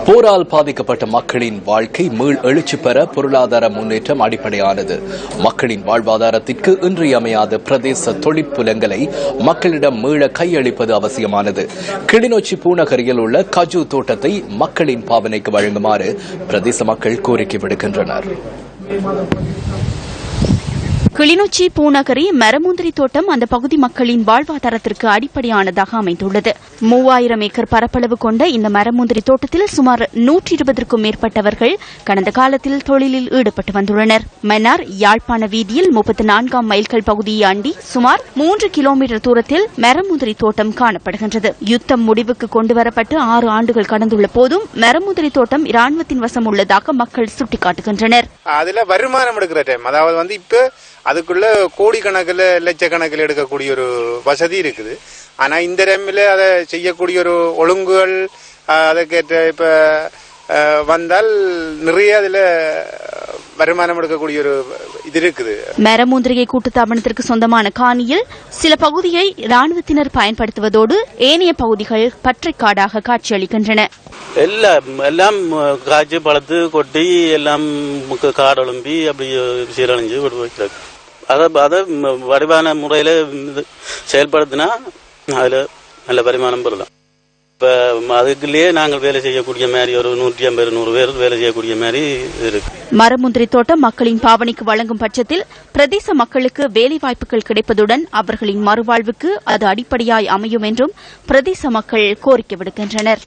போரால் பாதிக்கப்பட்ட மக்களின் வாழ்க்கை மீள் எழுச்சி பெற பொருளாதார முன்னேற்றம் அடிப்படையானது. மக்களின் வாழ்வாதாரத்திற்கு இன்றியமையாத பிரதேச தொழிற்புலங்களை மக்களிடம் மீள கையளிப்பது அவசியமானது. கிளிநொச்சி பூநகரியில் உள்ள கஜு தோட்டத்தை மக்களின் பாவனைக்கு வழங்குமாறு பிரதேச மக்கள் கோரிக்கை விடுக்கின்றனர். கிளிநொச்சி பூநகரி மரமுந்திரி தோட்டம் அந்த பகுதி மக்களின் வாழ்வாதாரத்திற்கு அடிப்படையானதாக அமைந்துள்ளது. 3000 ஏக்கர் பரப்பளவு கொண்ட இந்த மரமுந்திரி தோட்டத்தில் சுமார் 120க்கும் மேற்பட்டவர்கள் கடந்த காலத்தில் தொழிலில் ஈடுபட்டு வந்துள்ளனர். மன்னார் யாழ்ப்பாண வீதியில் 34ஆம் மைல்கல் பகுதியை அண்டி சுமார் 3 கிலோமீட்டர் தூரத்தில் மரமுந்திரி தோட்டம் காணப்படுகின்றது. யுத்தம் முடிவுக்கு கொண்டுவரப்பட்டு 6 ஆண்டுகள் கடந்துள்ள போதும் மரமுந்திரி தோட்டம் இராணுவத்தின் வசம் உள்ளதாக மக்கள் சுட்டிக்காட்டுகின்றனர். அதுல வருமானம் எடுக்கிற டைம், அதாவது இப்ப அதுக்குள்ள கோடிக்கணக்கில் லட்சக்கணக்கில் எடுக்கக்கூடிய ஒரு வசதி இருக்குது. ஆனா இந்த டைம்ல அதை செய்யக்கூடிய ஒரு ஒழுங்குகள் அதுக்கேற்ற இப்ப வந்தால் நிறைய அதுல வருமானம் எடுக்கக்கூடிய ஒரு இது இருக்குது. மரமுந்திரிகை கூட்டுத்தாபனத்திற்கு சொந்தமான காணியில் சில பகுதியை இராணுவத்தினர் பயன்படுத்துவதோடு ஏனைய பகுதிகள் பற்றைக்காடாக காட்சியளிக்கின்றன. எல்லாம் காய்ச்சி பழத்து கொட்டி எல்லாம் காடொழும்பி அப்படி சீரழிஞ்சு வைக்கிறாங்க. அதை வடிவான முறையில செயல்படுத்தினா அதுல நல்ல வருமானம் பெறலாம். இப்ப அதுக்குள்ளேயே நாங்கள் வேலை செய்யக்கூடிய மாதிரி ஒரு 150-100 பேர் வேலை செய்யக்கூடிய மாதிரி இருக்கு. மரமுந்திரி தோட்டம் மக்களின் பாவனைக்கு வழங்கும் பட்சத்தில் பிரதேச மக்களுக்கு வேலை வாய்ப்புகள் கிடைப்பதுடன் அவர்களின் மறுவாழ்வுக்கு அது அடிப்படையாய் அமையும் என்றும் பிரதேச மக்கள் கோரிக்கை விடுக்கின்றனர்.